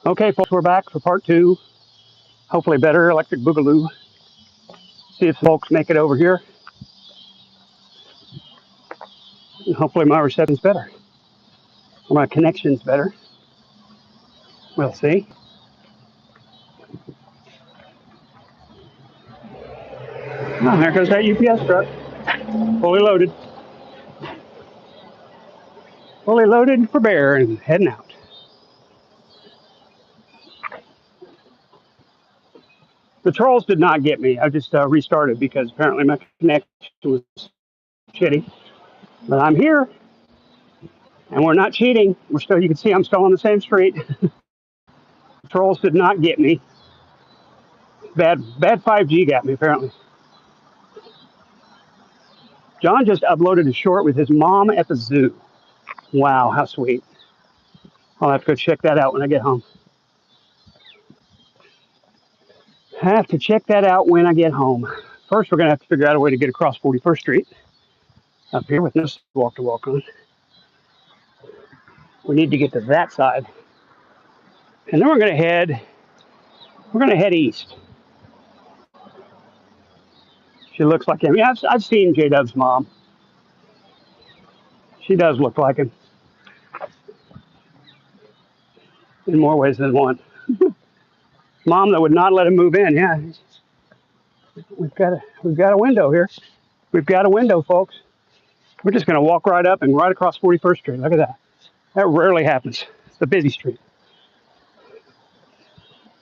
Okay, folks, we're back for part two. Hopefully, better electric boogaloo. See if folks make it over here. And hopefully, my reception's better. Or my connection's better. We'll see. Oh, there goes that UPS truck. Fully loaded. Fully loaded for bear and heading out. The trolls did not get me. I just restarted because apparently my connection was shitty. But I'm here, and we're not cheating. We're still. You can see I'm still on the same street. The trolls did not get me. Bad 5G got me apparently. John just uploaded a short with his mom at the zoo. Wow, how sweet. I'll have to go check that out when I get home. I have to check that out when I get home. First, we're going to have to figure out a way to get across 41st Street up here with no sidewalk to walk on. We need to get to that side. And then we're going to head east. She looks like him. Yeah, I've seen J-Dub's mom. She does look like him in more ways than one. Mom that would not let him move in. Yeah, we've got a window here. We've got a window, folks. We're just going to walk right up and right across 41st Street. Look at that. That rarely happens. It's a busy street.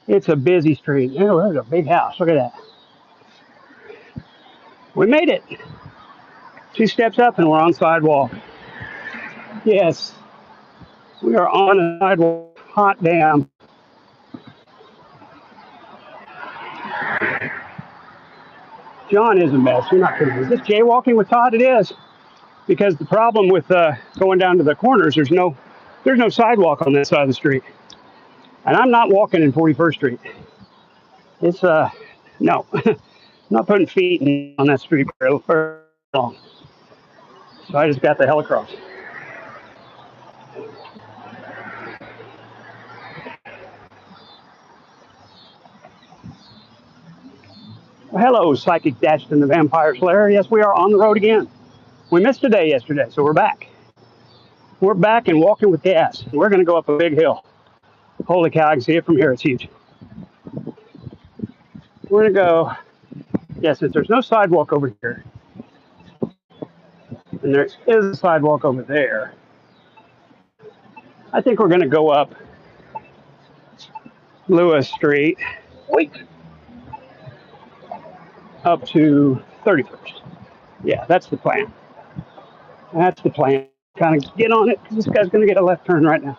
It's a busy street. Oh, there's a big house. Look at that. We made it. 2 steps up and we're on sidewalk. Yes, we are on a sidewalk. Hot damn. John is a mess. You're not kidding. Is this jaywalking with Todd? It is. Because the problem with going down to the corners, there's no sidewalk on this side of the street. And I'm not walking in 41st Street. It's no. I'm not putting feet on that street for long. So I just got the hell across. Well, hello, Psychic Dashed in the Vampire's Lair. Yes, we are on the road again. We missed a day yesterday, so we're back. We're back and walking with gas. We're going to go up a big hill. Holy cow, I can see it from here. It's huge. We're going to go, yeah, since there's no sidewalk over here, and there is a sidewalk over there, I think we're going to go up Lewis Street, wait, up to 31st. Yeah, that's the plan. That's the plan. Kind of get on it, because this guy's going to get a left turn right now.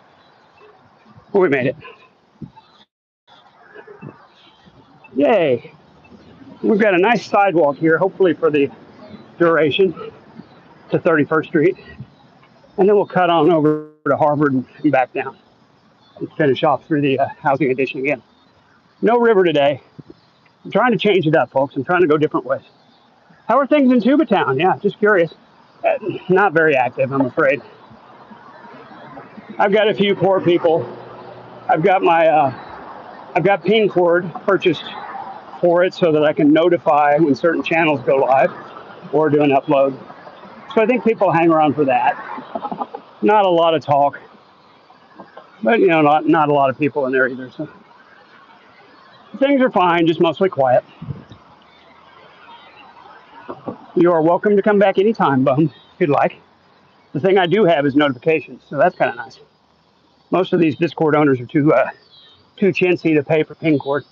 Well, we made it. Yay. We've got a nice sidewalk here, hopefully for the duration, to 31st Street. And then we'll cut on over to Harvard and back down and finish off through the housing addition again. No river today. I'm trying to change it up, folks. I'm trying to go different ways. How are things in Tuba Town? Yeah, just curious. Not very active, I'm afraid. I've got a few poor people. I've got ping cord purchased for it so that I can notify when certain channels go live or do an upload. So I think people hang around for that. Not a lot of talk, but not a lot of people in there either. So things are fine, just mostly quiet. You are welcome to come back anytime, Bum, if you'd like. The thing I do have is notifications, so that's kind of nice. Most of these Discord owners are too chintzy to pay for ping cord.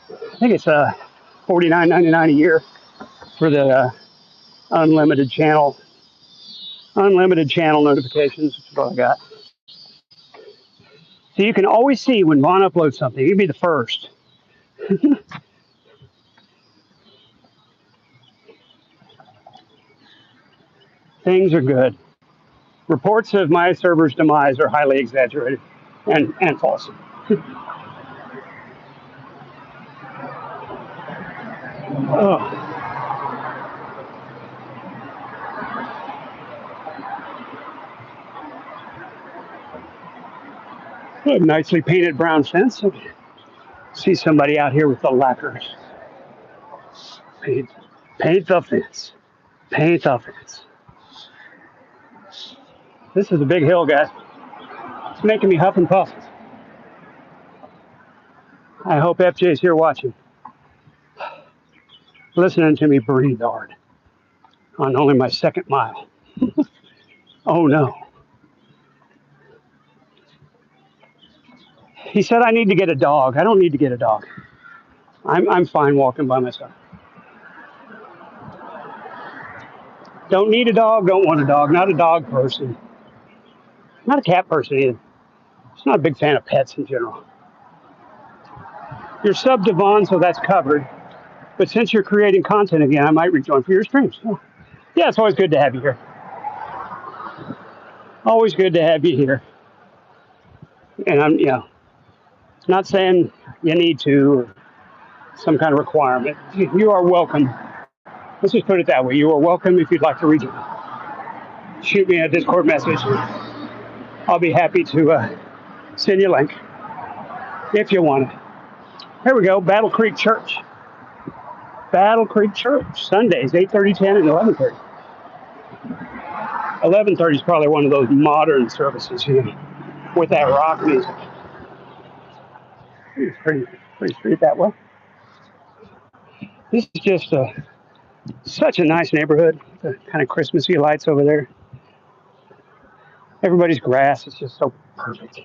I think it's $49.99 a year for the unlimited channel notifications, which is what I got. So you can always see when Vaughn uploads something. You can be the first. Things are good. Reports of my server's demise are highly exaggerated and false. Oh. A nicely painted brown fence. See somebody out here with the lacquers. Paint, paint the fence. Paint the fence. This is a big hill, guys. It's making me huff and puff. I hope FJ's here watching, listening to me breathe hard on only my second mile. Oh no. He said I need to get a dog. I don't need to get a dog. I'm fine walking by myself. Don't need a dog, don't want a dog. Not a dog person. Not a cat person either. Just not a big fan of pets in general. You're sub to Vaughn, so that's covered. But since you're creating content again, I might rejoin for your streams. So, yeah, it's always good to have you here. Always good to have you here. And I'm, not saying you need to or some kind of requirement. You are welcome. Let's just put it that way. You are welcome if you'd like to rejoin. Shoot me a Discord message. I'll be happy to send you a link if you want it. Here we go, Battle Creek Church. Battle Creek Church, Sundays, 8:30, 10, and 11:30. 11:30 is probably one of those modern services, with that rock music. It's pretty street that way. This is just such a nice neighborhood. The kind of Christmassy lights over there. Everybody's grass is just so perfect.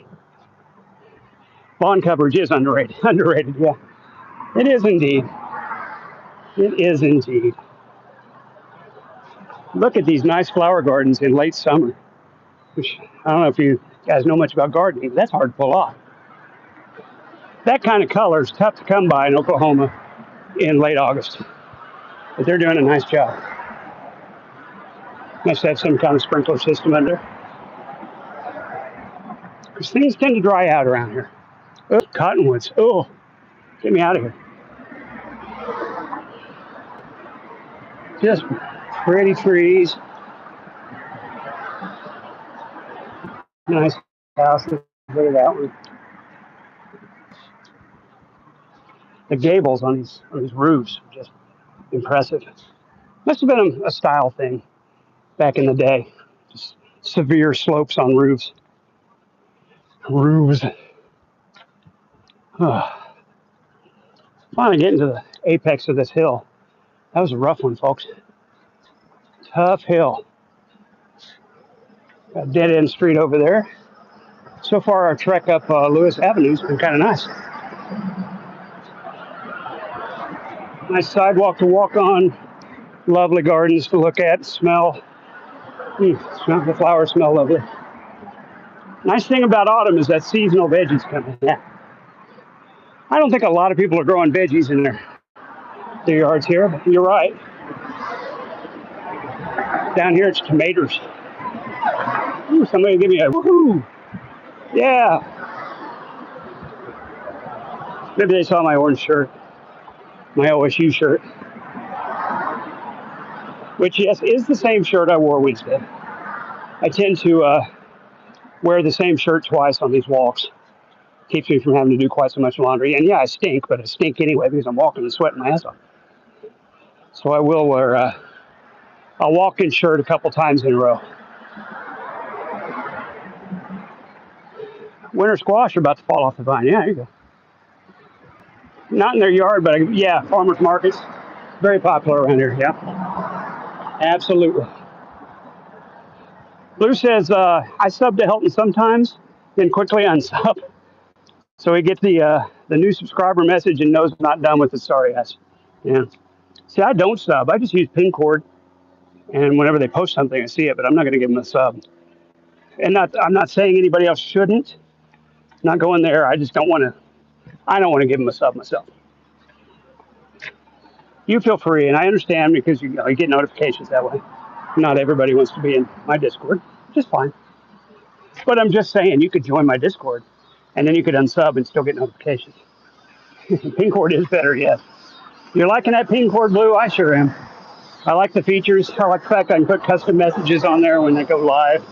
Lawn coverage is underrated. Underrated, yeah. It is indeed. It is indeed. Look at these nice flower gardens in late summer. Which, I don't know if you guys know much about gardening, but that's hard to pull off. That kind of color is tough to come by in Oklahoma in late August. But they're doing a nice job. Must have some kind of sprinkler system under. Because things tend to dry out around here. Oh, cottonwoods. Oh, get me out of here. Just pretty trees. Nice house. Look at that one. The gables on these roofs are just impressive. Must have been a style thing back in the day. Just severe slopes on roofs. Roofs. Oh. Finally getting to the apex of this hill. That was a rough one, folks. Tough hill. Got a dead end street over there. So far, our trek up Lewis Avenue has been kind of nice. Nice sidewalk to walk on. Lovely gardens to look at, smell. The flowers smell lovely. Nice thing about autumn is that seasonal veggies come in. Yeah. I don't think a lot of people are growing veggies in their yards here, but you're right. Down here it's tomatoes. Ooh, somebody give me a woohoo. Yeah. Maybe they saw my orange shirt, my OSU shirt, which, yes, is the same shirt I wore Wednesday. I tend to wear the same shirt twice on these walks. Keeps me from having to do quite so much laundry. And yeah, I stink, but I stink anyway because I'm walking and sweating my ass off. So I will wear a walk-in shirt a couple times in a row. Winter squash are about to fall off the vine. Yeah, there you go. Not in their yard, but yeah, farmers markets. Very popular around here, yeah. Absolutely. Blue says, I sub to Hilton sometimes, then quickly unsub. So we get the new subscriber message and knows not done with the sorry ass. Yeah. See, I don't sub. I just use pin cord. And whenever they post something, I see it, but I'm not going to give them a sub. And I'm not saying anybody else shouldn't. Not going there. I just don't want to. I don't want to give them a sub myself. You feel free, and I understand because you get notifications that way. Not everybody wants to be in my Discord, which is fine. But I'm just saying, you could join my Discord, and then you could unsub and still get notifications. Pin cord is better, yes. You're liking that pin cord, Blue? I sure am. I like the features. I like the fact I can put custom messages on there when they go live.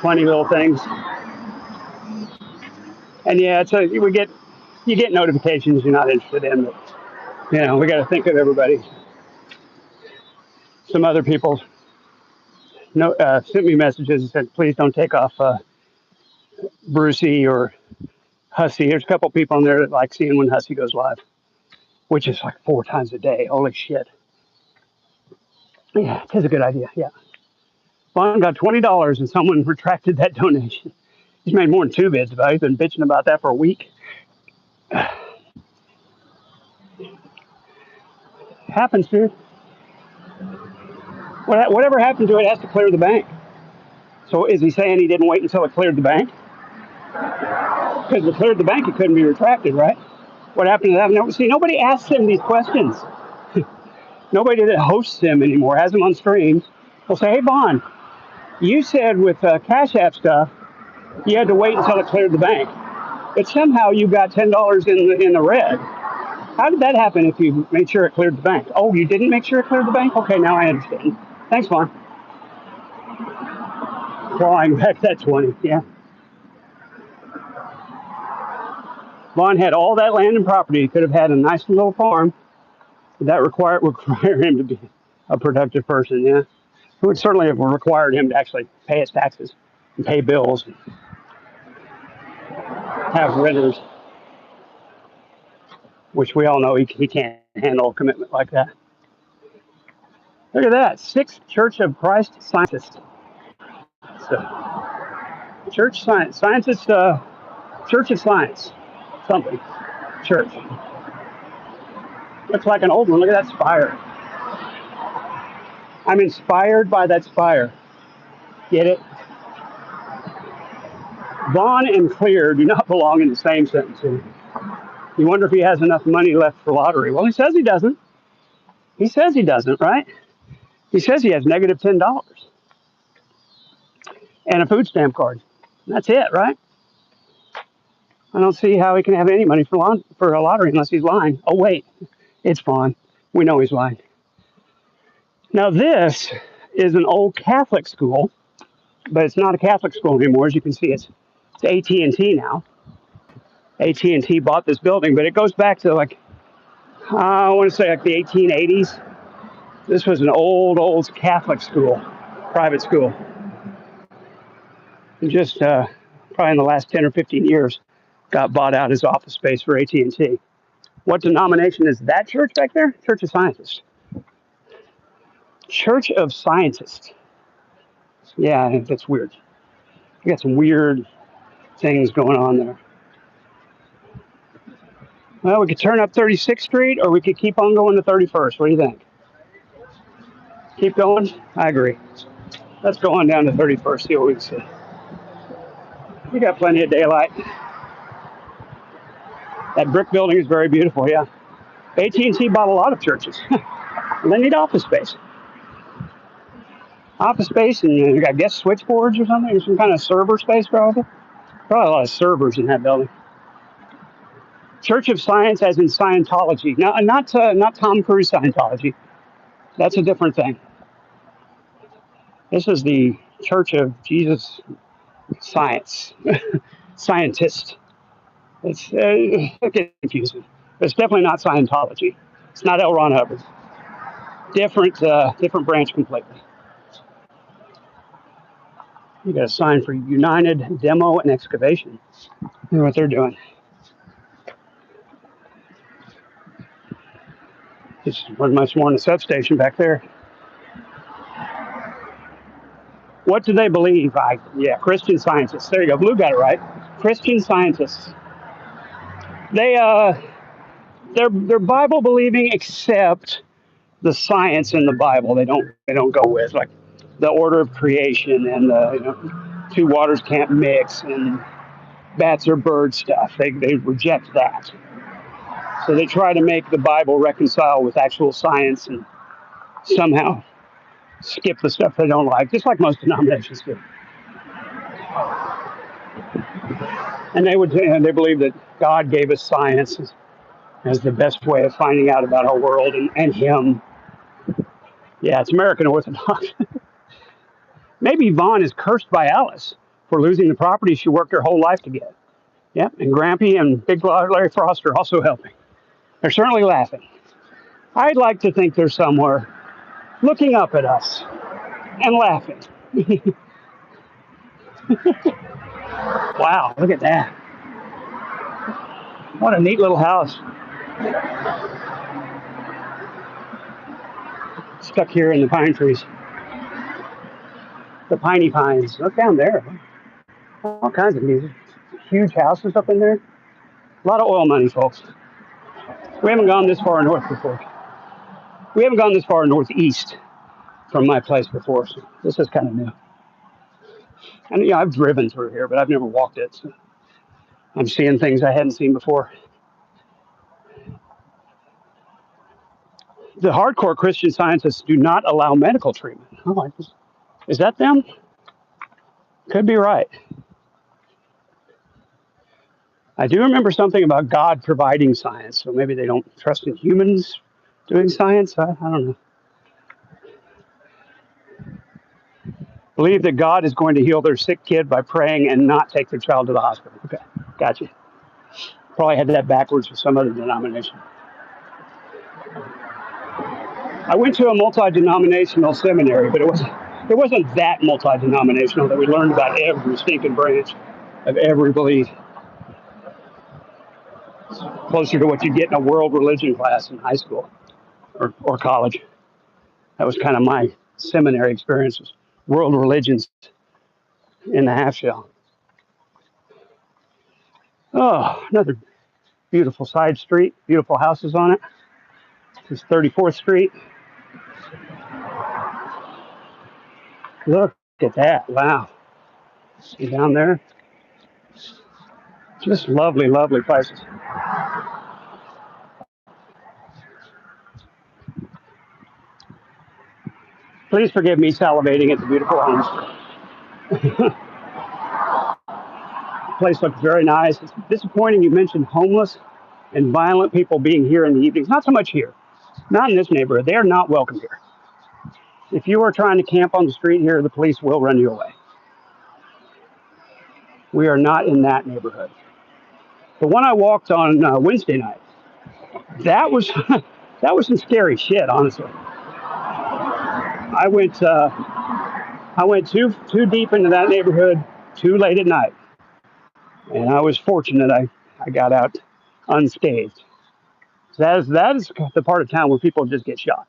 Funny little things. And yeah, you get notifications you're not interested in, but we got to think of everybody. Some other people sent me messages and said, please don't take off Brucey or Hussey. There's a couple people in there that like seeing when Hussey goes live, which is like 4 times a day. Holy shit. Yeah, it is a good idea. Yeah. Vaughn got $20 and someone retracted that donation. He's made more than 2 bids about it. He's been bitching about that for a week. Happens, dude. Whatever happened to it has to clear the bank. So is he saying he didn't wait until it cleared the bank? Because if it cleared the bank, it couldn't be retracted, right? What happened to that? No, see, nobody asks him these questions. Nobody that hosts him anymore has him on stream. Will say, hey, Vaughn, you said with Cash App stuff, you had to wait until it cleared the bank. But somehow you got $10 in the red. How did that happen if you made sure it cleared the bank? Oh, you didn't make sure it cleared the bank? Okay, now I understand. Thanks, Vaughn. Clawing back that 20, yeah. Vaughn had all that land and property. He could have had a nice little farm. That require him to be a productive person, yeah. It would certainly have required him to actually pay his taxes and pay bills and have renters, which we all know he can't handle a commitment like that. Look at that, 6th Church of Christ Scientist. So, Church Science, Scientist, Church of Science, something, church. Looks like an old one. Look at that spire. I'm inspired by that spire. Get it? Vaughn and clear do not belong in the same sentence. You wonder if he has enough money left for lottery. Well, he says he doesn't. He says he doesn't, right? He says he has negative $10 and a food stamp card. That's it, right? I don't see how he can have any money for a lottery unless he's lying. Oh, wait. It's Vaughn. We know he's lying. Now, this is an old Catholic school, but it's not a Catholic school anymore. As you can see, it's AT&T now. AT&T bought this building, but it goes back to I want to say like the 1880s. This was an old Catholic school, private school. And just probably in the last 10 or 15 years, got bought out as office space for AT&T. What denomination is that church back there? Church of Scientists. Church of Scientists. Yeah, that's weird. You got some weird things going on there. Well, we could turn up 36th Street, or we could keep on going to 31st. What do you think? Keep going? I agree. Let's go on down to 31st, see what we can see. We got plenty of daylight. That brick building is very beautiful, yeah. AT&T bought a lot of churches. They need office space. Office space, and I guess switchboards or something, or some kind of server space, probably. Probably a lot of servers in that building. Church of Science, as in Scientology. Now, not Tom Cruise Scientology. That's a different thing. This is the Church of Jesus Science. Scientist. It's confusing. It's definitely not Scientology. It's not L. Ron Hubbard. Different branch completely. You got a sign for United Demo and Excavation. Look what they're doing. This wasn't much more than a substation back there. What do they believe? Christian Scientists. There you go. Blue got it right. Christian Scientists. They're Bible believing, except the science in the Bible they don't go with, like the order of creation and two waters can't mix and bats or bird stuff. They reject that. So they try to make the Bible reconcile with actual science and somehow skip the stuff they don't like, just like most denominations do. And they believe that God gave us science as the best way of finding out about our world and Him. Yeah, it's American Orthodox. Maybe Vaughn is cursed by Alice for losing the property she worked her whole life to get. Yeah, and Grampy and Big Larry Frost are also helping. They're certainly laughing. I'd like to think they're somewhere looking up at us and laughing. Wow, look at that. What a neat little house. Stuck here in the pine trees. The piney pines. Look down there. All kinds of music. Huge houses up in there. A lot of oil money, folks. We haven't gone this far north before. We haven't gone this far northeast from my place before, so this is kind of new. And I've driven through here, but I've never walked it. So I'm seeing things I hadn't seen before. The hardcore Christian Scientists do not allow medical treatment. Oh, is that them? Could be right. I do remember something about God providing science, so maybe they don't trust in humans doing science. I don't know. Believe that God is going to heal their sick kid by praying and not take their child to the hospital. Okay, gotcha. Probably had that backwards with some other denomination. I went to a multi-denominational seminary, but it wasn't that multi-denominational that we learned about every stinking branch of every belief. It's closer to what you get in a world religion class in high school or college. That was kind of my seminary experience, was world religions in the half shell. Oh, another beautiful side street, beautiful houses on it. This is 34th Street. Look at that. Wow. See down there? Just lovely, lovely places. Please forgive me salivating at the beautiful homes. The place looks very nice. It's disappointing you mentioned homeless and violent people being here in the evenings. Not so much here. Not in this neighborhood. They are not welcome here. If you are trying to camp on the street here, the police will run you away. We are not in that neighborhood. The one I walked on Wednesday night, that was that was some scary shit, honestly. I went too deep into that neighborhood too late at night, and I was fortunate I got out unscathed. So that is the part of town where people just get shot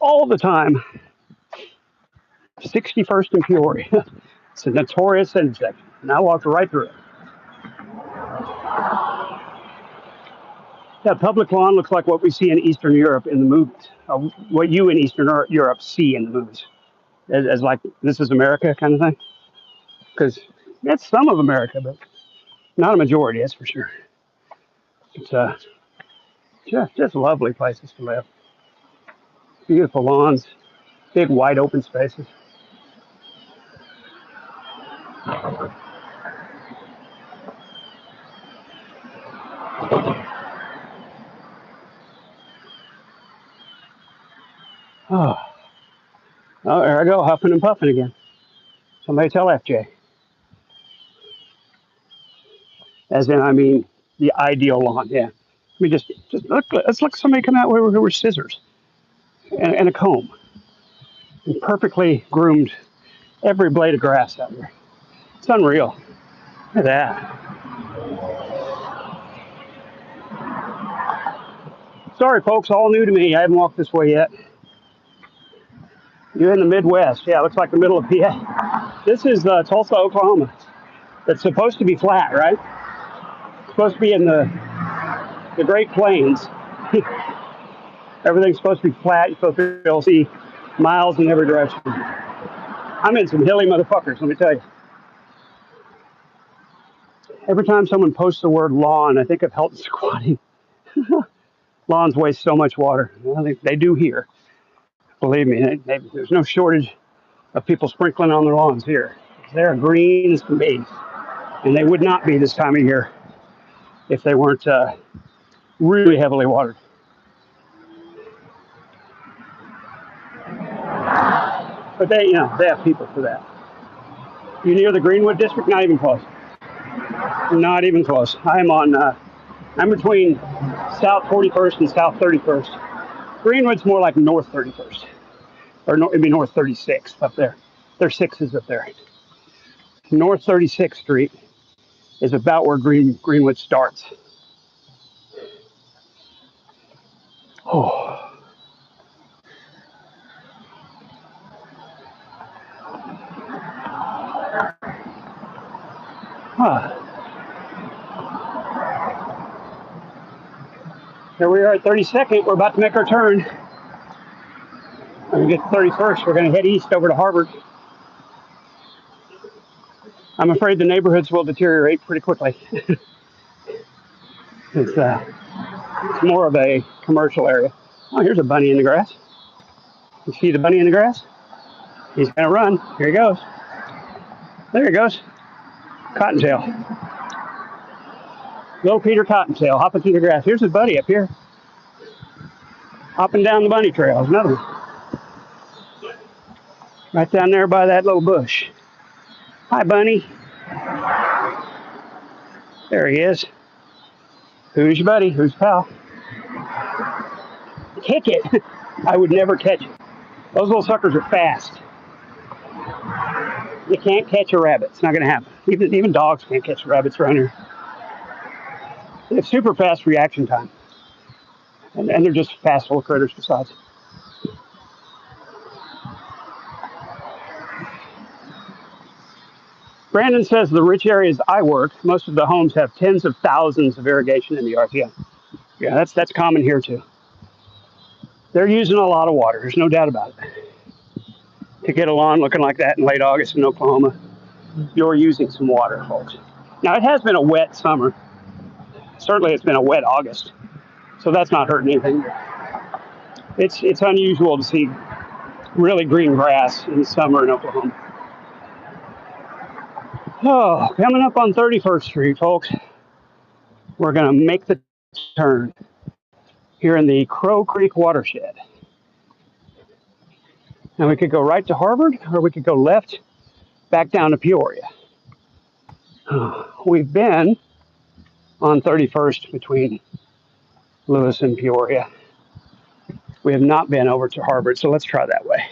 all the time. 61st and Peoria. It's a notorious intersection, and I walked right through it. That public lawn looks like what we see in Eastern Europe in the movies, what you in Eastern Europe see in the movies, as like this is America kind of thing. Because that's some of America, but not a majority, that's for sure. It's just lovely places to live. Beautiful lawns, big wide open spaces. Oh, oh, there I go, huffing and puffing again. Somebody tell FJ. As in, I mean, the ideal lawn. Yeah. I mean, just look. Let's look. Somebody come out with scissors and a comb and perfectly groomed every blade of grass out there. It's unreal. Look at that. Sorry, folks, all new to me. I haven't walked this way yet. You're in the Midwest. Yeah, it looks like the middle of PA. This is Tulsa, Oklahoma. It's supposed to be flat, right? It's supposed to be in the Great Plains. Everything's supposed to be flat. You're supposed to be able to see miles in every direction. I'm in some hilly motherfuckers, let me tell you. Every time someone posts the word lawn, I think of Helton squatting. Lawns waste so much water. I think they do here. Believe me, there's no shortage of people sprinkling on their lawns here. They're green as can be. And they would not be this time of year if they weren't really heavily watered. But they have people for that. You near the Greenwood District? Not even close. Not even close. I'm on. I'm between South 41st and South 31st. Greenwood's more like North 31st, or no, it'd be North 36th up there. There's sixes up there. North 36th Street is about where Greenwood starts. Oh. Huh. Here we are at 32nd. We're about to make our turn. When we get to 31st, we're going to head east over to Harvard. I'm afraid the neighborhoods will deteriorate pretty quickly. It's more of a commercial area. Oh, here's a bunny in the grass. You see the bunny in the grass? He's going to run. Here he goes. There he goes. Cottontail. Little Peter Cottontail hopping through the grass. Here's his buddy up here. Hopping down the bunny trail. There's another one. Right down there by that little bush. Hi, bunny. There he is. Who's your buddy? Who's pal? Kick it. I would never catch it. Those little suckers are fast. You can't catch a rabbit. It's not going to happen. Even dogs can't catch rabbits around here. They have super fast reaction time. And they're just fast little critters besides. Brandon says the rich areas I work, most of the homes have tens of thousands of irrigation in the yard. Yeah, that's common here too. They're using a lot of water. There's no doubt about it. To get a lawn looking like that in late August in Oklahoma, you're using some water, folks. Now, it has been a wet summer. Certainly, it's been a wet August. So that's not hurting anything. It's unusual to see really green grass in the summer in Oklahoma. Oh, coming up on 31st Street, folks, we're going to make the turn here in the Crow Creek watershed. Now, we could go right to Harvard, or we could go left back down to Peoria. We've been on 31st between Lewis and Peoria. We have not been over to Harvard, so let's try that way.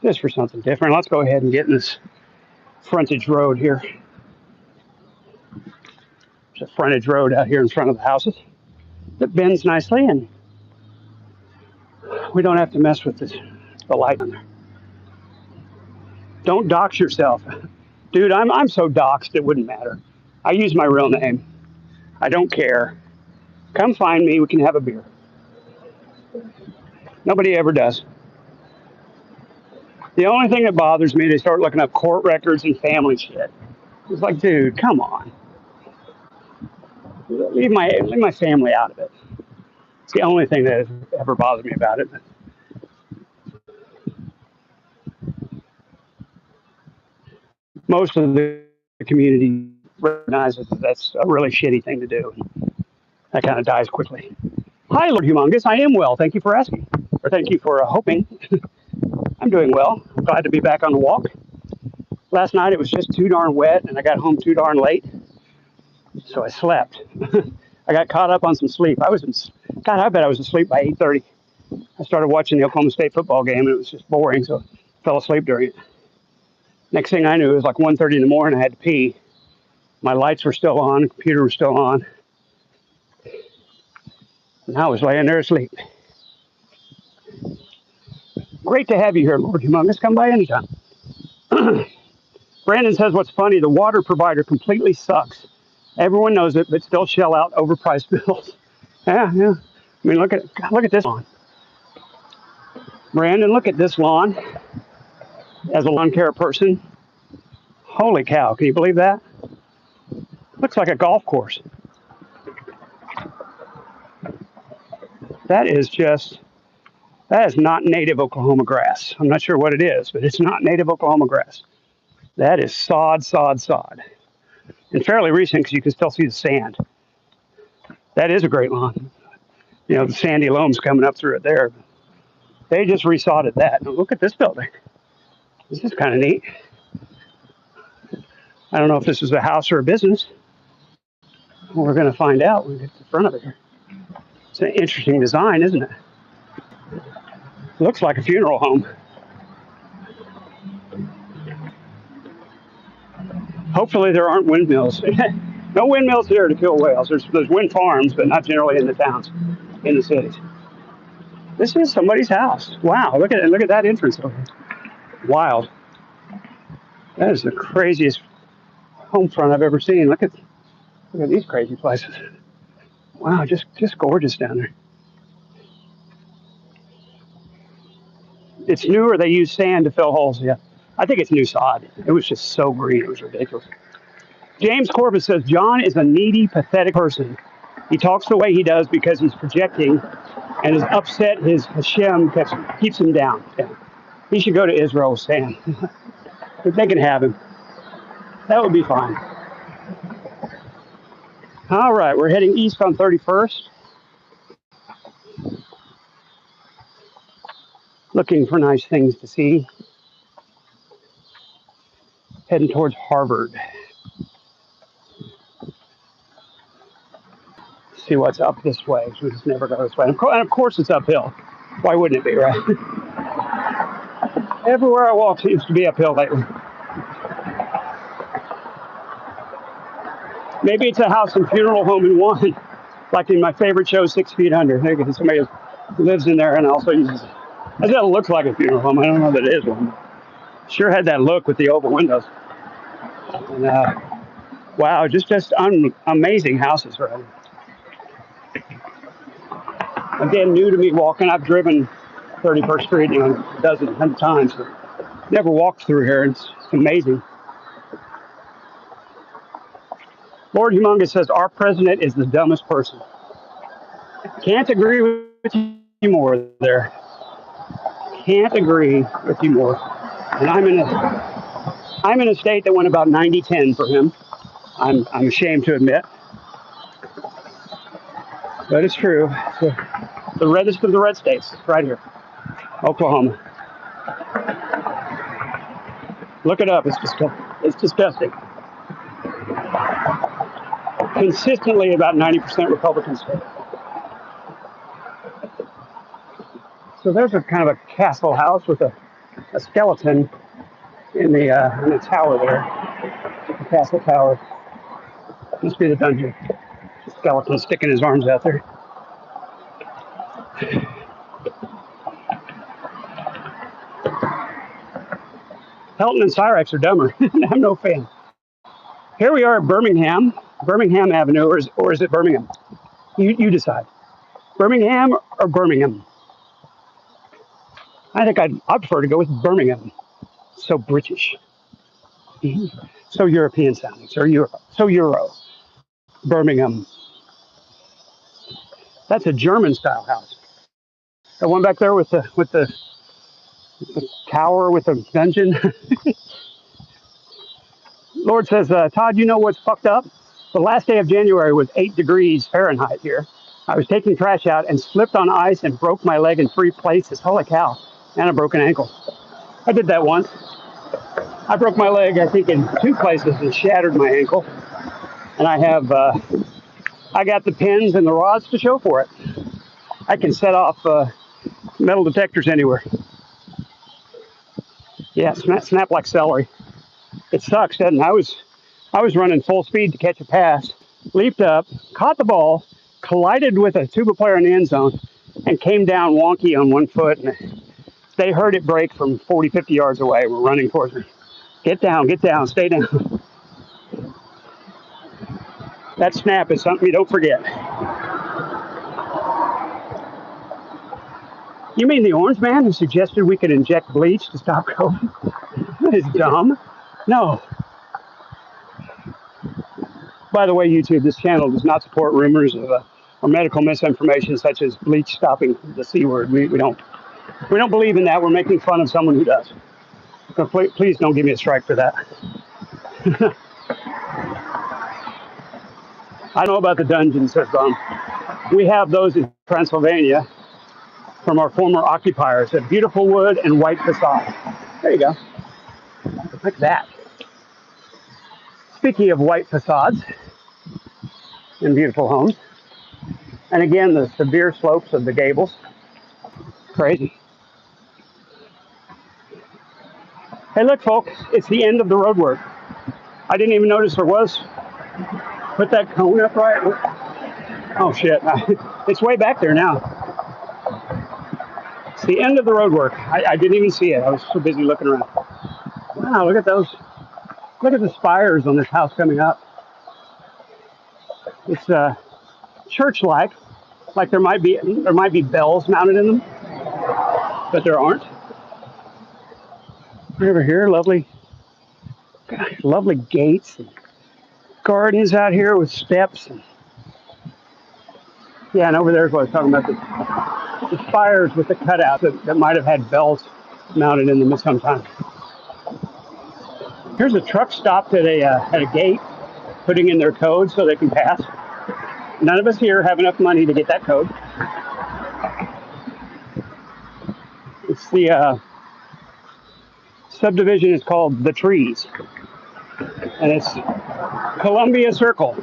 Just for something different. Let's go ahead and get in this frontage road here. There's a frontage road out here in front of the houses that bends nicely, and we don't have to mess with the light on there. Don't dox yourself. Dude, I'm so doxed it wouldn't matter. I use my real name. I don't care. Come find me, we can have a beer. Nobody ever does. The only thing that bothers me, they start looking up court records and family shit. It's like, dude, come on. Leave my family out of it. It's the only thing that has ever bothered me about it. Most of the community recognizes that that's a really shitty thing to do. That kind of dies quickly. Hi, Lord Humongous. I am well. Thank you for asking. Or thank you for hoping. I'm doing well. I'm glad to be back on the walk. Last night it was just too darn wet, and I got home too darn late. So I slept. I got caught up on some sleep. I bet I was asleep by 8:30. I started watching the Oklahoma State football game, and it was just boring, so I fell asleep during it. Next thing I knew, it was like 1:30 in the morning. I had to pee. My lights were still on. The computer was still on. And I was laying there asleep. Great to have you here, Lord Humongous. Come by anytime. Brandon says, what's funny, the water provider completely sucks. Everyone knows it, but still shell out overpriced bills. Yeah. I mean, look at this lawn. Brandon, look at this lawn. As a lawn care person, holy cow, can you believe that? Looks like a golf course. That is not native Oklahoma grass. I'm not sure what it is, but it's not native Oklahoma grass. That is sod. And fairly recent because you can still see the sand. That is a great lawn. You know, the sandy loam's coming up through it there. They just resodded that. Now look at this building. This is kind of neat. I don't know if this is a house or a business. We're going to find out when we get to the front of it here. It's an interesting design, isn't it? Looks like a funeral home. Hopefully there aren't windmills. No windmills here to kill whales. There's wind farms, but not generally in the towns, in the cities. This is somebody's house. Wow, look at that entrance over here. Wild. That is the craziest home front I've ever seen. Look at these crazy places. Wow, just gorgeous down there. It's new, or they use sand to fill holes. Yeah, I think it's new sod. It was just so green, it was ridiculous. James Corbett says John is a needy, pathetic person. He talks the way he does because he's projecting, and is upset his Hashem keeps him down. Yeah. He should go to Israel, Stan. If they can have him, that would be fine. All right, we're heading east on 31st. Looking for nice things to see. Heading towards Harvard. See what's up this way. We just never go this way. And of course it's uphill. Why wouldn't it be, right? Everywhere I walk seems to be uphill lately. Maybe it's a house and funeral home in one, like in my favorite show, 6 Feet Under. Somebody lives in there and also uses it. That looks like a funeral home. I don't know that it is one. Sure had that look with the oval windows. And, wow, just amazing houses, right? Again, new to me walking. I've driven 31st Street, a dozen, 100 times. But never walked through here. It's amazing. Lord Humongous says, our president is the dumbest person. Can't agree with you more there. Can't agree with you more. And I'm in a state that went about 90-10 for him. I'm ashamed to admit. But it's true. It's the reddest of the red states, right here. Oklahoma. Look it up. It's disgusting. Consistently about 90% Republican state. So there's a kind of a castle house with a skeleton in the tower there. The castle tower. Must be the dungeon. The skeleton sticking his arms out there. Helton and Cyrex are dumber. I'm no fan. Here we are at Birmingham Avenue, or is it Birmingham? You decide. Birmingham or Birmingham? I think I'd prefer to go with Birmingham. So British. So European sounding. So Euro. Birmingham. That's a German style house. The one back there with the tower with the dungeon. Lord says, Todd, you know what's fucked up? The last day of January was 8 degrees Fahrenheit here. I was taking trash out and slipped on ice and broke my leg in 3 places. Holy cow. And a broken ankle. I did that once. I broke my leg, I think, in 2 places and shattered my ankle. And I got the pins and the rods to show for it. I can set off metal detectors anywhere. Yeah, snap like celery. It sucks, doesn't it? I was running full speed to catch a pass, leaped up, caught the ball, collided with a tuba player in the end zone, and came down wonky on 1 foot. And they heard it break from 40, 50 yards away. Were running towards me. Get down, stay down. That snap is something you don't forget. You mean the orange man who suggested we could inject bleach to stop COVID? That is dumb. No. By the way, YouTube, this channel does not support rumors of or medical misinformation such as bleach stopping the C word. We don't believe in that. We're making fun of someone who does. So please don't give me a strike for that. I know about the dungeons, says Don. We have those in Transylvania from our former occupiers. A beautiful wood and white facade. There you go. Like that. Speaking of white facades, in beautiful homes. And again, the severe slopes of the gables. Crazy. Hey, look, folks, it's the end of the road work. I didn't even notice there was. Put that cone up right. Oh, shit. It's way back there now. It's the end of the road work. I didn't even see it. I was so busy looking around. Wow, look at those. Look at the spires on this house coming up. It's church-like. Like there might be bells mounted in them, but there aren't. Over here, lovely gates and gardens out here with steps. Yeah, and over there is what I was talking about, the spires with the cutout that might have had bells mounted in them at some time. Here's a truck stopped at a gate, putting in their code so they can pass. None of us here have enough money to get that code. It's the subdivision is called The Trees, and it's Columbia Circle,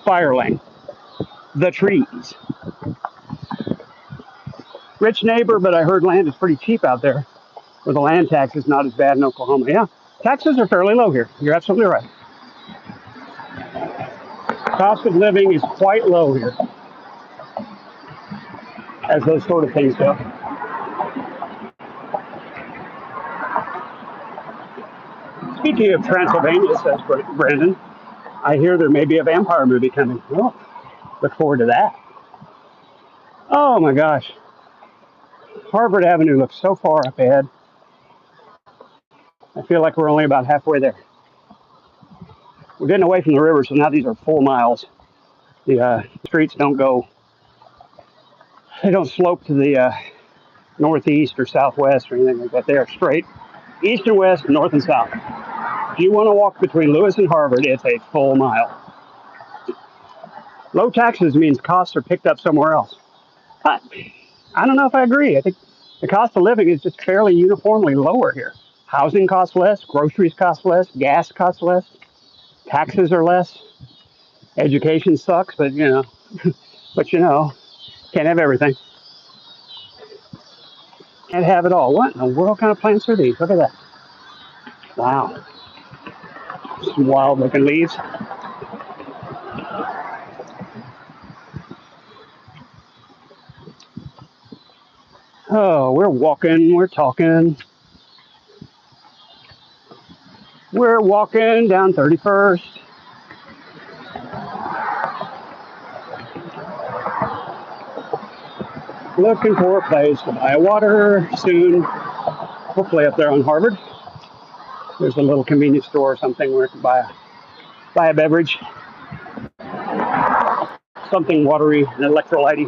fire lane. The Trees. Rich neighbor, but I heard land is pretty cheap out there, where the land tax is not as bad in Oklahoma. Yeah, taxes are fairly low here. You're absolutely right. Cost of living is quite low here, as those sort of things go. Speaking of Transylvania, says Brandon, I hear there may be a vampire movie coming. Oh, look forward to that. Oh my gosh. Harvard Avenue looks so far up ahead. I feel like we're only about halfway there. We're getting away from the river, so now these are full miles. The streets don't they don't slope to the northeast or southwest or anything like that. They are straight east and west, north and south. If you want to walk between Lewis and Harvard, it's a full mile. Low taxes means costs are picked up somewhere else. But I don't know if I agree. I think the cost of living is just fairly uniformly lower here. Housing costs less, groceries cost less, gas costs less, taxes are less. Education sucks, but can't have everything. Can't have it all. What in the world kind of plants are these? Look at that. Wow. Some wild looking leaves. Oh, we're walking, we're talking. We're walking down 31st. Looking for a place to buy water soon. Hopefully up there on Harvard. There's a little convenience store or something where I can buy a beverage. Something watery and electrolyte-y.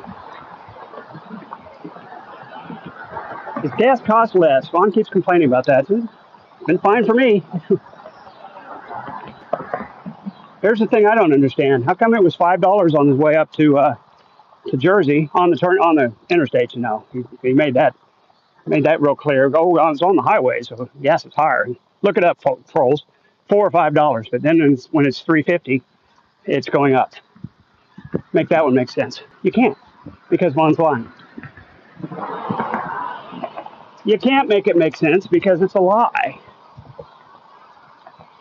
Does gas cost less? Vaughn keeps complaining about that. It's been fine for me. Here's the thing I don't understand. How come it was $5 on his way up to Jersey on the interstate? He made that real clear. Oh, it's on the highway, so gas is higher. Look it up, trolls. $4 or $5, but then when it's $3.50, it's going up. Make that one make sense. You can't, because Vaughn's lying. You can't make it make sense because it's a lie.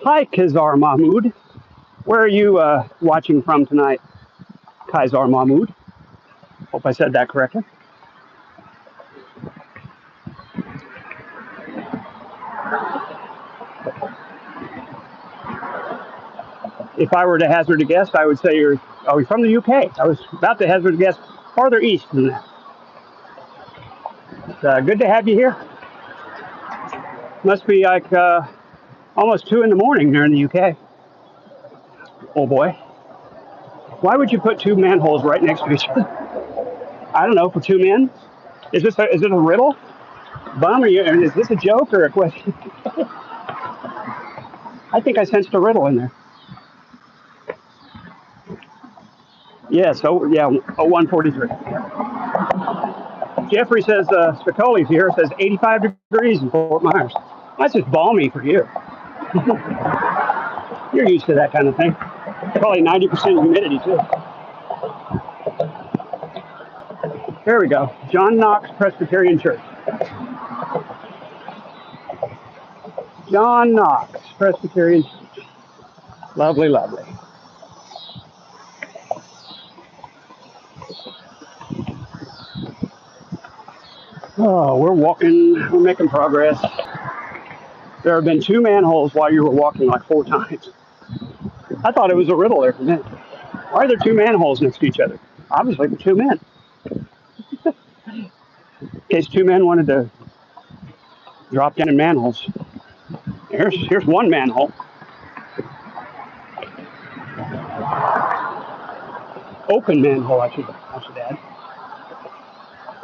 Hi, Kazar Mahmood. Where are you watching from tonight, Kazar Mahmood? Hope I said that correctly. If I were to hazard a guess, I would say you're from the UK. I was about to hazard a guess farther east than that. It's good to have you here. Must be like almost 2 in the morning here in the UK. Oh boy. Why would you put two manholes right next to each other? I don't know, for two men? Is it a riddle? Bum, is this a joke or a question? I think I sensed a riddle in there. Yes, 143. Jeffrey says, Spicoli's here, says 85 degrees in Fort Myers. That's just balmy for you. You're used to that kind of thing. Probably 90% humidity too. There we go. John Knox Presbyterian Church. John Knox Presbyterian Church. Lovely, lovely. Oh, we're walking, we're making progress. There have been 2 manholes while you were walking like 4 times. I thought it was a riddle there for a minute. Why are there 2 manholes next to each other? Obviously, the 2 men. In case 2 men wanted to drop down in manholes. Here's one manhole. Open manhole, I should add.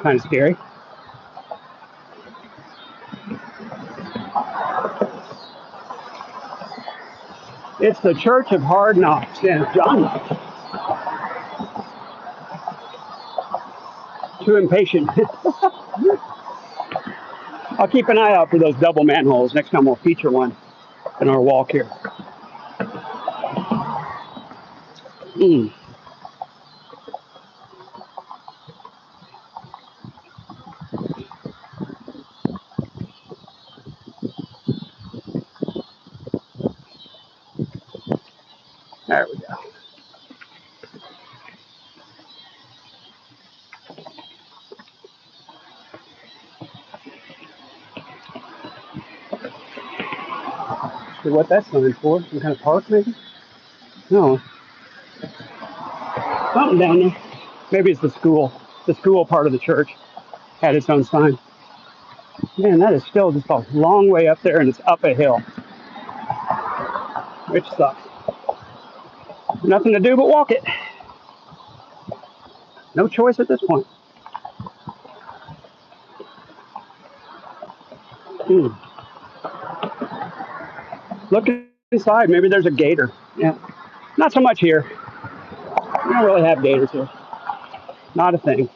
Kind of scary. It's the Church of Hard Knocks, and John Knox. Too impatient. I'll keep an eye out for those double manholes. Next time we'll feature one in our walk here. There we go. See what that's going for? Some kind of park, maybe? No. Something down there. Maybe it's the school. The school part of the church had its own sign. Man, that is still just a long way up there, and it's up a hill, which sucks. Nothing to do but walk it. No choice at this point. Look inside. Maybe there's a gator. Yeah. Not so much here. We don't really have gators here. Not a thing.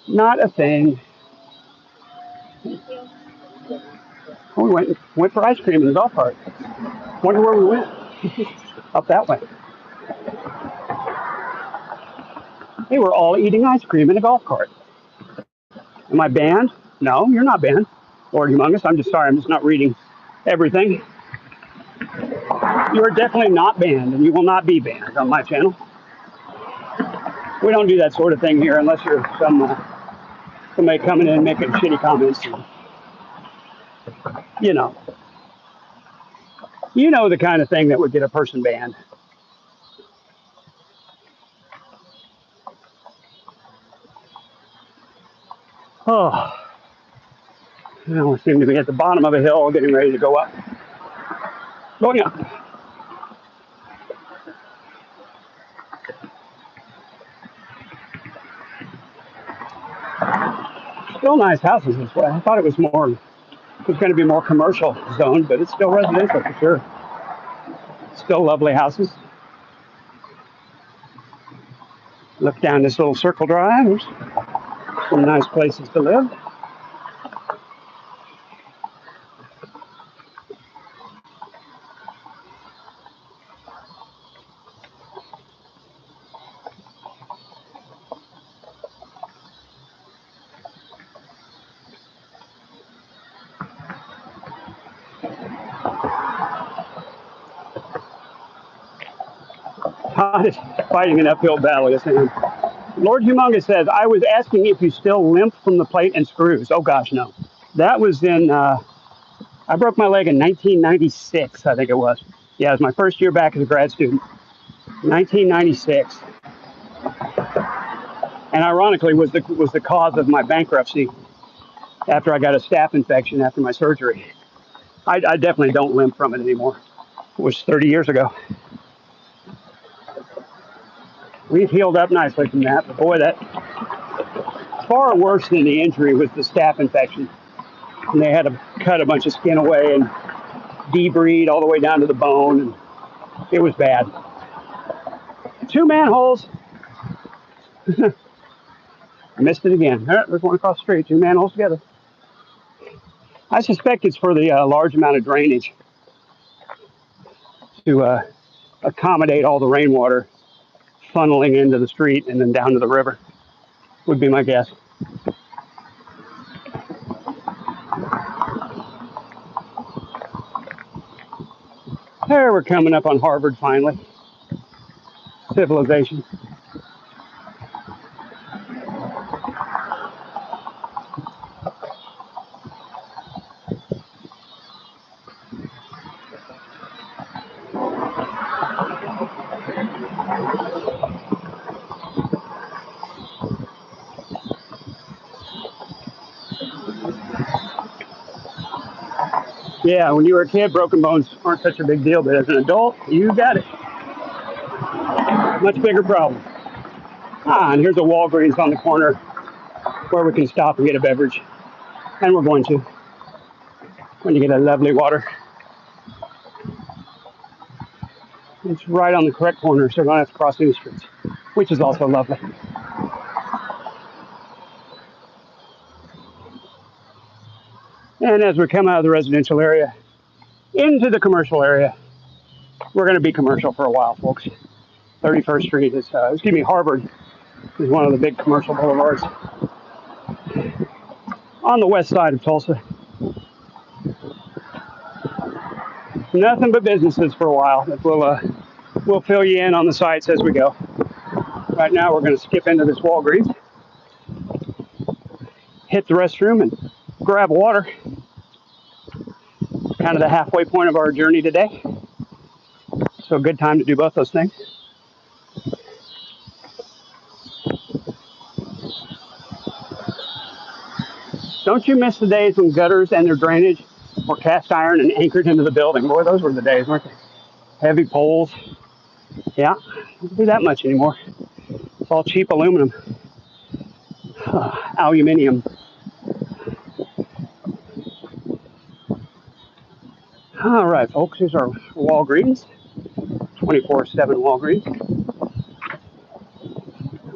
Not a thing. Oh, we went for ice cream in the golf cart. Wonder where we went. Up that way. They were all eating ice cream in a golf cart. Am I banned? No, you're not banned. Lord Humongous, I'm just sorry. I'm just not reading everything. You are definitely not banned, and you will not be banned on my channel. We don't do that sort of thing here unless you're somebody coming in and making shitty comments. You know the kind of thing that would get a person banned. Oh, now we seem to be at the bottom of a hill, getting ready to go up. Going up. Still nice houses this way. I thought it was going to be more commercial zoned, but it's still residential for sure. Still lovely houses. Look down this little circle drive. There's some nice places to live. Fighting an uphill battle, yes, I am. Lord Humongous says, I was asking if you still limp from the plate and screws. Oh, gosh, no. That was in, I broke my leg in 1996, I think it was. Yeah, it was my first year back as a grad student. 1996. And ironically, was the cause of my bankruptcy after I got a staph infection after my surgery. I definitely don't limp from it anymore. It was 30 years ago. We've healed up nicely from that, but boy, that far worse than the injury was the staph infection. And they had to cut a bunch of skin away and debride all the way down to the bone, and it was bad. 2 manholes. Missed it again. All right, there's one across the street. 2 manholes together. I suspect it's for the large amount of drainage to accommodate all the rainwater funneling into the street and then down to the river, would be my guess. There, we're coming up on Harvard finally. Civilization. Yeah, when you were a kid, broken bones aren't such a big deal, but as an adult, you got it. Much bigger problem. Ah, and here's a Walgreens on the corner where we can stop and get a beverage. And we're going to, when you get a lovely water. It's right on the correct corner, so we don't have to cross any streets, which is also lovely. And as we come out of the residential area into the commercial area, we're going to be commercial for a while, folks. 31st Street is, Harvard is one of the big commercial boulevards on the west side of Tulsa. Nothing but businesses for a while. We'll fill you in on the sites as we go. Right now, we're going to skip into this Walgreens, hit the restroom, and grab water. Kind of the halfway point of our journey today. So a good time to do both those things. Don't you miss the days when gutters and their drainage were cast iron and anchored into the building? Boy, those were the days, weren't they? Heavy poles. Yeah, don't do that much anymore. It's all cheap aluminum. Aluminium. All right, folks, here's our Walgreens. 24/7 Walgreens.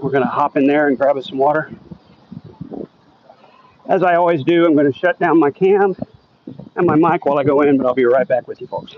We're going to hop in there and grab us some water. As I always do, I'm going to shut down my cam and my mic while I go in, but I'll be right back with you folks.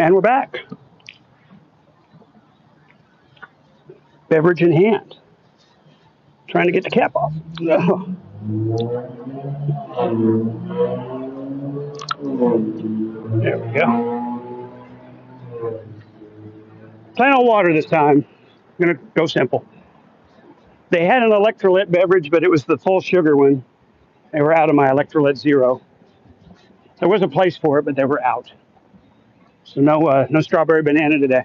And we're back. Beverage in hand. Trying to get the cap off. So, there we go. Plain old water this time. I'm going to go simple. They had an electrolyte beverage, but it was the full sugar one. They were out of my electrolyte zero. There was a place for it, but they were out. So no strawberry banana today.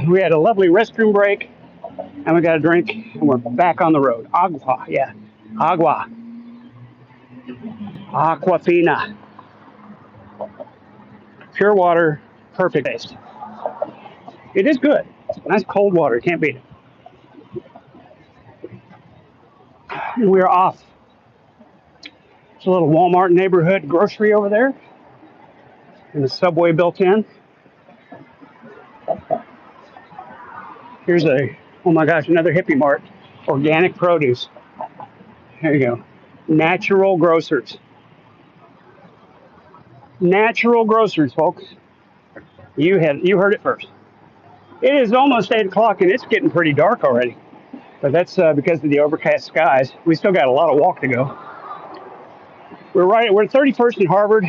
We had a lovely restroom break, and we got a drink, and we're back on the road. Agua, yeah. Agua. Aquafina. Pure water, perfect taste. It is good. Nice cold water, can't beat it. And we're off. It's a little Walmart neighborhood grocery over there, and the subway built in. Here's oh my gosh, another Hippie Mart. Organic produce. There you go. Natural grocers. Natural grocers, folks. You heard it first. It is almost 8 o'clock and it's getting pretty dark already. But that's because of the overcast skies. We still got a lot of walk to go. We're at 31st and Harvard.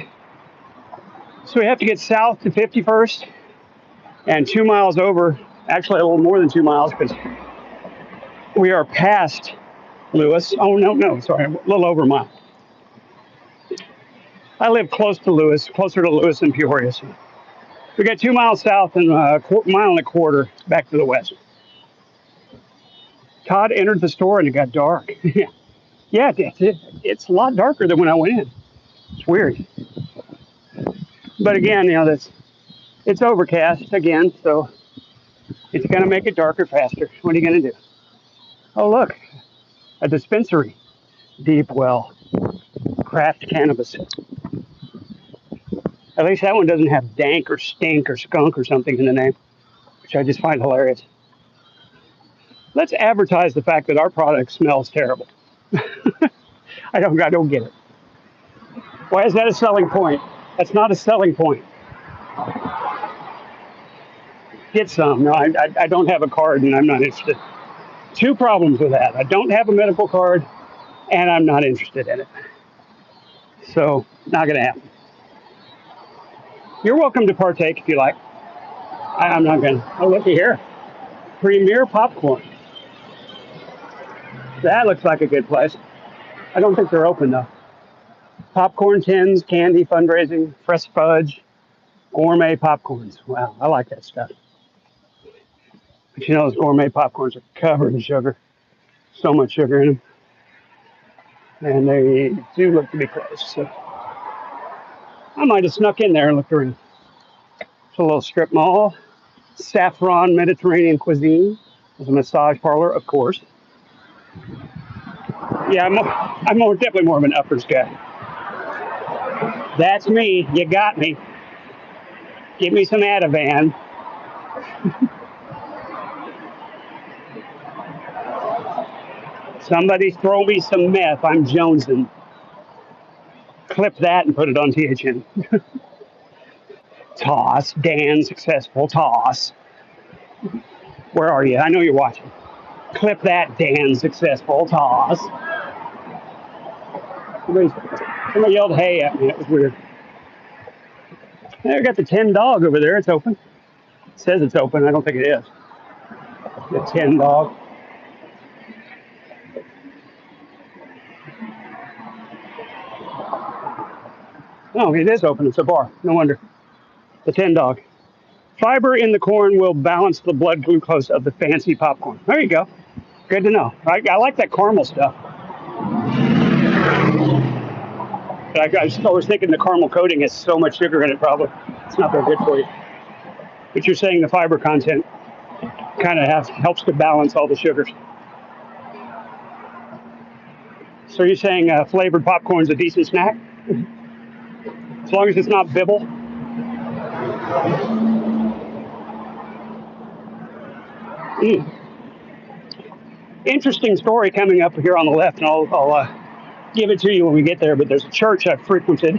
So we have to get south to 51st and 2 miles over, actually a little more than 2 miles because we are past Lewis. Oh, no, sorry, a little over a mile. I live close to Lewis, closer to Lewis than Peoria. So we got 2 miles south and a mile and a quarter back to the west. Todd entered the store and it got dark. Yeah, it's a lot darker than when I went in. It's weird. But again, it's overcast again, so it's going to make it darker faster. What are you going to do? Oh, look, a dispensary. Deep Well, craft cannabis. At least that one doesn't have dank or stink or skunk or something in the name, which I just find hilarious. Let's advertise the fact that our product smells terrible. I don't get it. Why is that a selling point? That's not a selling point. Get some. No, I don't have a card and I'm not interested. 2 problems with that. I don't have a medical card and I'm not interested in it. So, not going to happen. You're welcome to partake if you like. I'm not going to. Oh, looky here. Premier Popcorn. That looks like a good place. I don't think they're open, though. Popcorn tins, candy, fundraising, fresh fudge, gourmet popcorns. Wow, I like that stuff. But you know, those gourmet popcorns are covered in sugar. So much sugar in them. And they do look to be closed. So I might have snuck in there and looked around. It's a little strip mall. Saffron Mediterranean Cuisine. There's a massage parlor, of course. Yeah, I'm definitely more of an uppers guy. That's me. You got me. Give me some Ativan. Somebody throw me some meth. I'm jonesing. Clip that and put it on THN. Toss. Dan, successful. Toss. Where are you? I know you're watching. Clip that, Dan, successful. Toss. Somebody yelled hey at me. It was weird. I got the 10 dog over there. It's open. It says it's open. I don't think it is. The 10 dog. Oh, it is open. It's a bar. No wonder. The 10 dog. Fiber in the corn will balance the blood glucose of the fancy popcorn. There you go. Good to know. I like that caramel stuff. I was thinking the caramel coating has so much sugar in it, probably. It's not very good for you. But you're saying the fiber content kind of helps to balance all the sugars. So you're saying flavored popcorn's a decent snack? As long as it's not Bibble? Interesting story coming up here on the left, and I'll give it to you when we get there, but there's a church I've frequented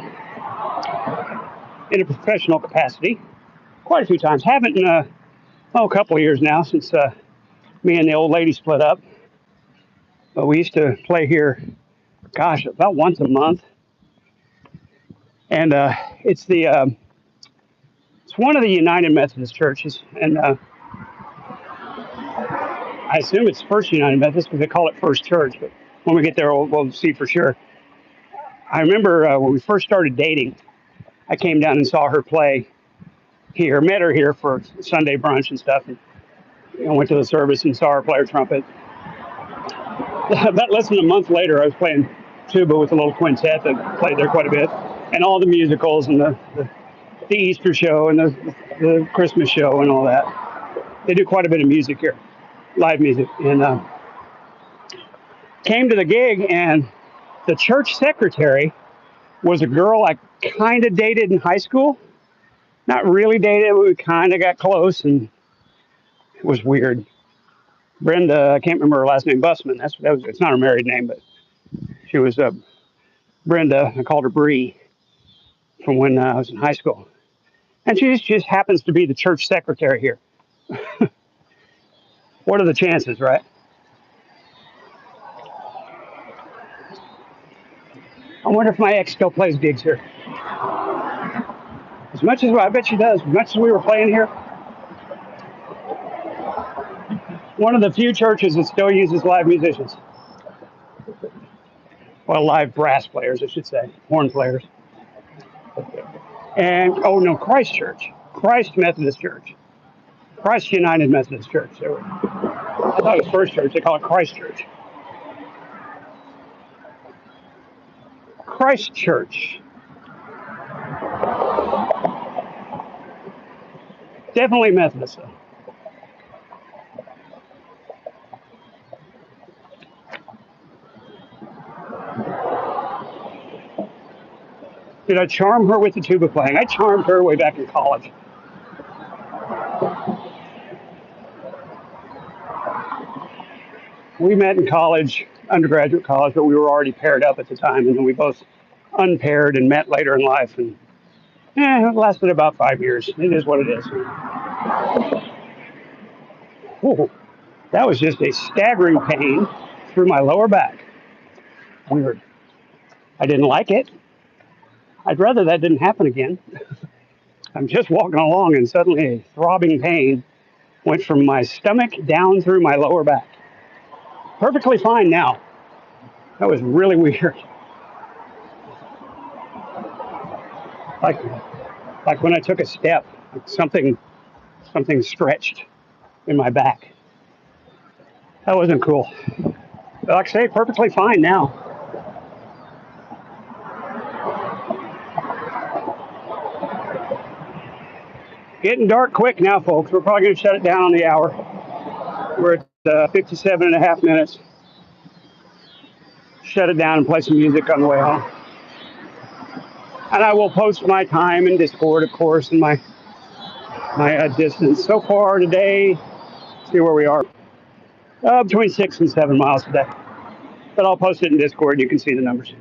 in a professional capacity quite a few times. Haven't in a couple of years now since me and the old lady split up. But we used to play here, gosh, about once a month. And it's the it's one of the United Methodist churches, and I assume it's First United Methodist because they call it First Church. But when we get there, we'll see for sure. I remember when we first started dating, I came down and saw her play here, met her here for Sunday brunch and stuff, and went to the service and saw her play her trumpet. About less than a month later, I was playing tuba with a little quintet that played there quite a bit, and all the musicals and the Easter show and the Christmas show and all that. They do quite a bit of music here, live music, and came to the gig, and the church secretary was a girl I kind of dated in high school. Not really dated, but we kind of got close, and it was weird. Brenda, I can't remember her last name, Bussman. That was. It's not her married name, but she was Brenda. I called her Bree from when I was in high school, and she just happens to be the church secretary here. What are the chances, right? I wonder if my ex still plays gigs here. As much as I bet she does. As much as we were playing here. One of the few churches that still uses live musicians. Well, live brass players, I should say. Horn players. And, oh no, Christ Church. Christ Methodist Church. Christ United Methodist Church. I thought it was First Church. They call it Christ Church. Christ Church. Definitely Methodist, though. Did I charm her with the tuba playing? I charmed her way back in college. We met in college, undergraduate college, but we were already paired up at the time, and then we both unpaired and met later in life. And it lasted about 5 years. It is what it is. Ooh, that was just a staggering pain through my lower back. Weird. I didn't like it. I'd rather that didn't happen again. I'm just walking along and suddenly a throbbing pain went from my stomach down through my lower back. Perfectly fine now. That was really weird. Like when I took a step, like something stretched in my back. That wasn't cool. But like I say, perfectly fine now. Getting dark quick now, folks. We're probably going to shut it down on the hour. We're at 57 and a half minutes. Shut it down and play some music on the way home. And I will post my time in Discord, of course, and my distance. So far today, see where we are. Between 6 and 7 miles today. But I'll post it in Discord and you can see the numbers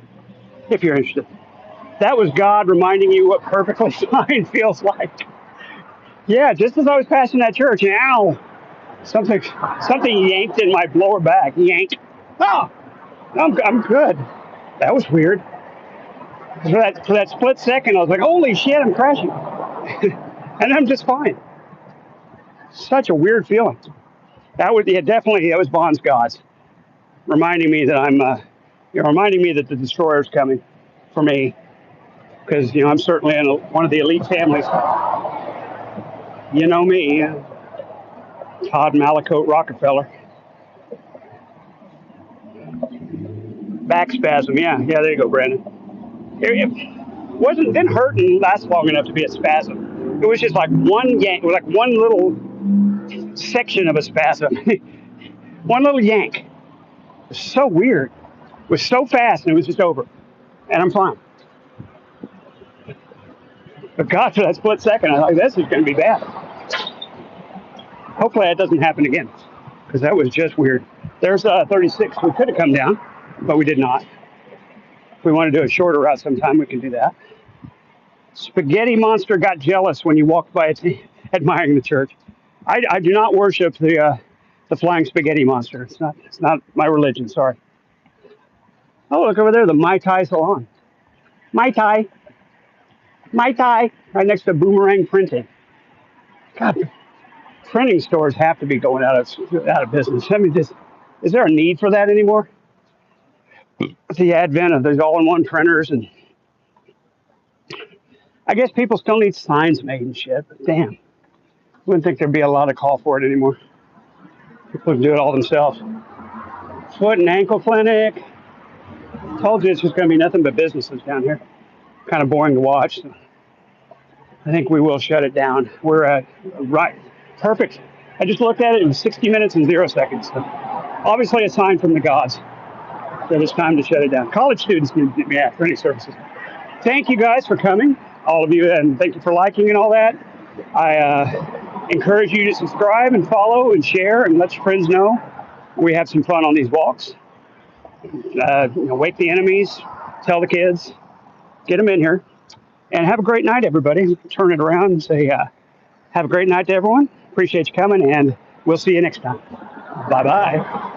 if you're interested. That was God reminding you what perfectly fine feels like. Yeah, just as I was passing that church, ow! Something yanked in my lower back. Yank. Oh, I'm good. That was weird. For that split second, I was like, holy shit, I'm crashing. And I'm just fine. Such a weird feeling. That was Bonds gods reminding me that reminding me that the destroyer's coming for me. Because, I'm certainly in one of the elite families. You know me, Todd Malakote Rockefeller. Back spasm, yeah, there you go, Brandon. It didn't hurt and last long enough to be a spasm. It was just like one yank, like one little section of a spasm. One little yank. It was so weird. It was so fast and it was just over. And I'm fine. But God, for that split second, I thought, this is going to be bad. Hopefully that doesn't happen again, because that was just weird. There's 36. We could have come down, but we did not. If we want to do a shorter route sometime, we can do that. Spaghetti Monster got jealous when you walked by it, admiring the church. I do not worship the flying spaghetti monster. It's not my religion. Sorry. Oh, look over there, the Mai Tai salon. Mai Tai, Mai Tai, right next to Boomerang Printing. God, printing stores have to be going out of business. I mean, just is there a need for that anymore? With the advent of those all-in-one printers, and I guess people still need signs made and shit. But damn, wouldn't think there'd be a lot of call for it anymore. People would do it all themselves. Foot and ankle clinic. Told you it's just going to be nothing but businesses down here. Kind of boring to watch. So I think we will shut it down. We're at right. Perfect. I just looked at it in 60 minutes and 0 seconds. So obviously a sign from the gods that it's time to shut it down. College students need to be at training services. Thank you guys for coming, all of you, and thank you for liking and all that. I encourage you to subscribe and follow and share and let your friends know. We have some fun on these walks. Wake the enemies, tell the kids, get them in here, and have a great night, everybody. Turn it around and say, have a great night to everyone. Appreciate you coming, and we'll see you next time. Bye-bye.